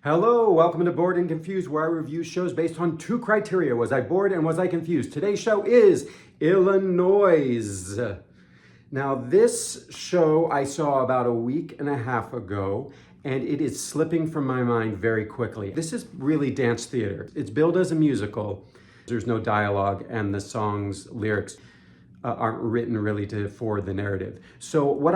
Hello, welcome to Bored and Confused, where I review shows based on two criteria. Was I bored and was I confused? Today's show is Illinoise. Now, this show I saw about a week and a half ago, and it is slipping from my mind very quickly. This is really dance theater. It's billed as a musical. There's no dialogue, and the song's lyrics aren't written really to forward the narrative. So what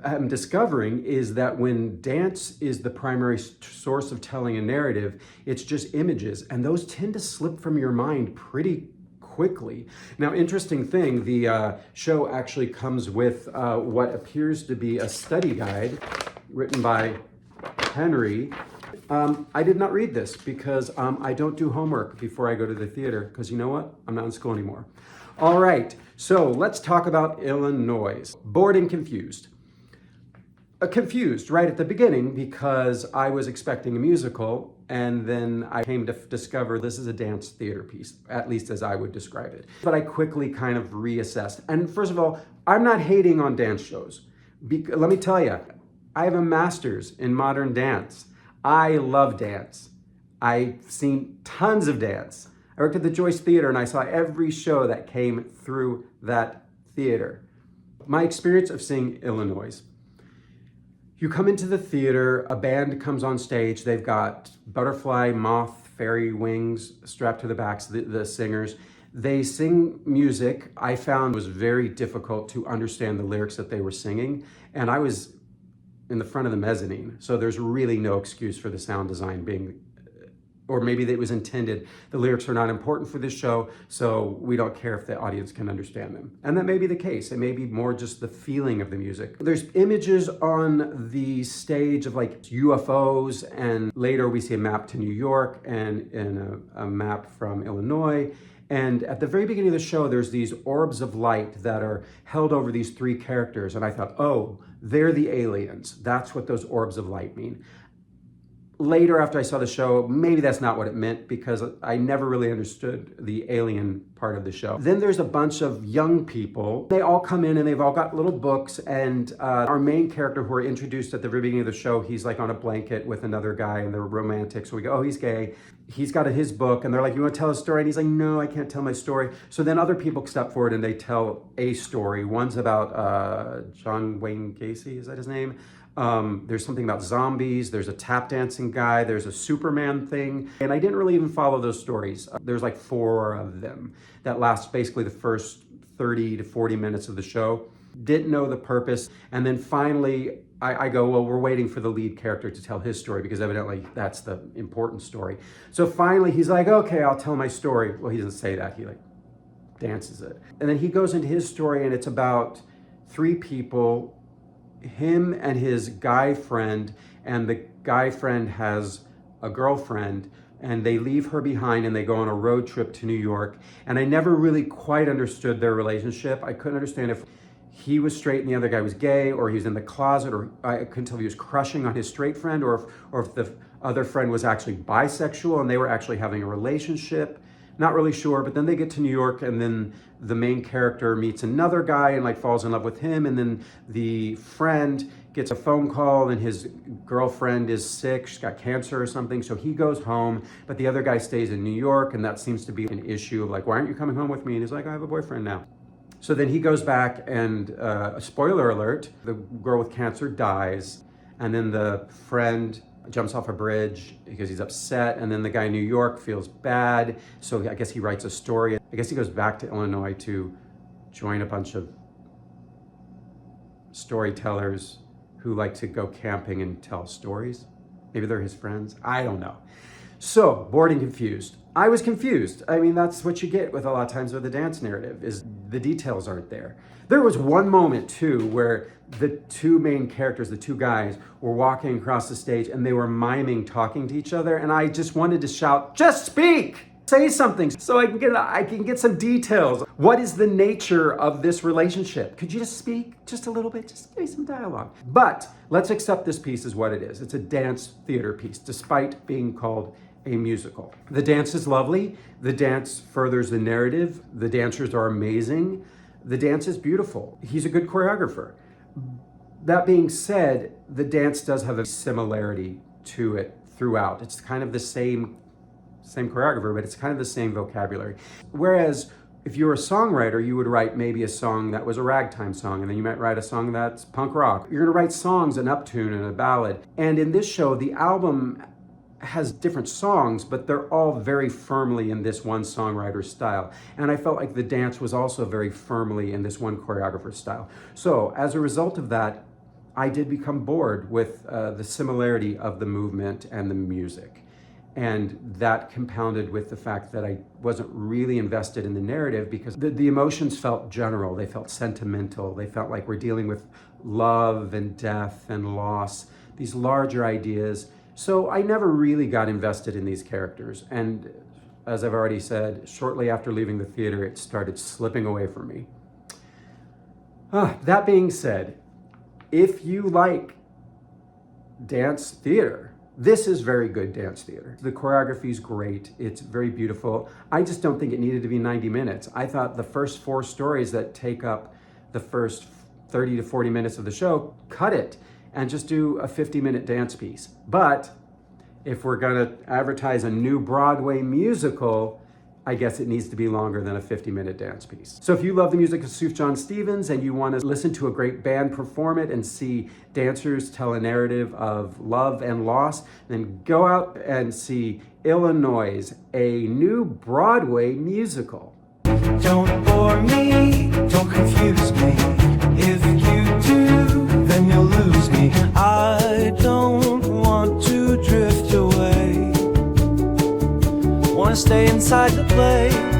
I'm discovering is that when dance is the primary source of telling a narrative, it's just images, and those tend to slip from your mind pretty quickly. Now, interesting thing, the show actually comes with what appears to be a study guide written by Henry. I did not read this because I don't do homework before I go to the theater, because you know what? I'm not in school anymore. All right, so let's talk about Illinoise. Bored and confused. Confused right at the beginning because I was expecting a musical, and then I came to discover this is a dance theater piece, at least as I would describe it. But I quickly kind of reassessed. And first of all, I'm not hating on dance shows. Let me tell you, I have a master's in modern dance. I love dance. I've seen tons of dance. I worked at the Joyce Theater and I saw every show that came through that theater. My experience of seeing Illinoise. You come into the theater, a band comes on stage, they've got butterfly, moth, fairy wings strapped to the backs, the singers. They sing music I found was very difficult to understand the lyrics that they were singing, and I was in the front of the mezzanine, so there's really no excuse for the sound design being, or maybe it was intended, the lyrics are not important for this show, so we don't care if the audience can understand them. And that may be the case. It may be more just the feeling of the music. There's images on the stage of like UFOs, and later we see a map to New York and a map from Illinois. And at the very beginning of the show, there's these orbs of light that are held over these three characters. And I thought, oh, they're the aliens. That's what those orbs of light mean. Later, after I saw the show, maybe that's not what it meant, because I never really understood the alien part of the show. Then there's a bunch of young people. They all come in and they've all got little books, and our main character, who are introduced at the very beginning of the show, he's like on a blanket with another guy and they're romantic. So we go, oh, he's gay. He's got his book, and they're like, you want to tell a story? And he's like, no, I can't tell my story. So then other people step forward and they tell a story. One's about John Wayne Gacy, is that his name? There's something about zombies, there's a tap dancing guy, there's a Superman thing, and I didn't really even follow those stories. There's like 4 of them that last basically the first 30 to 40 minutes of the show. Didn't know the purpose, and then finally I go, well, we're waiting for the lead character to tell his story, because evidently that's the important story. So finally he's like, okay, I'll tell my story. Well, he doesn't say that, he like dances it. And then he goes into his story, and it's about 3 people, him and his guy friend, and the guy friend has a girlfriend, and they leave her behind and they go on a road trip to New York. And I never really quite understood their relationship. I couldn't understand if he was straight and the other guy was gay, or he was in the closet, or I couldn't tell if he was crushing on his straight friend, or if the other friend was actually bisexual and they were actually having a relationship. Not really sure. But then they get to New York, and then the main character meets another guy and like falls in love with him, and then the friend gets a phone call and his girlfriend is sick, she's got cancer or something, so he goes home, but the other guy stays in New York, and that seems to be an issue of like, why aren't you coming home with me? And he's like, I have a boyfriend now. So then he goes back, and spoiler alert, the girl with cancer dies, and then the friend jumps off a bridge because he's upset, and then the guy in New York feels bad, so I guess he writes a story. I guess he goes back to Illinois to join a bunch of storytellers who like to go camping and tell stories. Maybe they're his friends, I don't know. So, bored and confused. I was confused. I mean, that's what you get with a lot of times with the dance narrative, is the details aren't there. There was one moment too where the 2 main characters, the 2 guys, were walking across the stage and they were miming talking to each other, and I just wanted to shout, just speak! Say something so I can get some details. What is the nature of this relationship? Could you just speak just a little bit? Just give me some dialogue. But let's accept this piece as what it is. It's a dance theater piece, despite being called a musical. The dance is lovely. The dance furthers the narrative. The dancers are amazing. The dance is beautiful. He's a good choreographer. That being said, the dance does have a similarity to it throughout. It's kind of the same choreographer, but it's kind of the same vocabulary. Whereas if you're a songwriter, you would write maybe a song that was a ragtime song, and then you might write a song that's punk rock. You're gonna write songs, an uptune and a ballad. And in this show, the album has different songs, but they're all very firmly in this one songwriter's style. And I felt like the dance was also very firmly in this one choreographer's style. So as a result of that, I did become bored with the similarity of the movement and the music. And that compounded with the fact that I wasn't really invested in the narrative, because the emotions felt general, they felt sentimental, they felt like we're dealing with love and death and loss, these larger ideas. So I never really got invested in these characters. And as I've already said, shortly after leaving the theater, it started slipping away from me. That being said, if you like dance theater, this is very good dance theater. The choreography is great. It's very beautiful. I just don't think it needed to be 90 minutes. I thought the first 4 stories that take up the first 30 to 40 minutes of the show, cut it and just do a 50-minute dance piece. But if we're gonna advertise a new Broadway musical, I guess it needs to be longer than a 50-minute dance piece. So if you love the music of Sufjan Stevens and you want to listen to a great band perform it and see dancers tell a narrative of love and loss, then go out and see Illinoise, a new Broadway musical. Don't bore me, don't confuse me. If you do, then you'll lose me. I don't want to drift away. Wanna stay inside the play.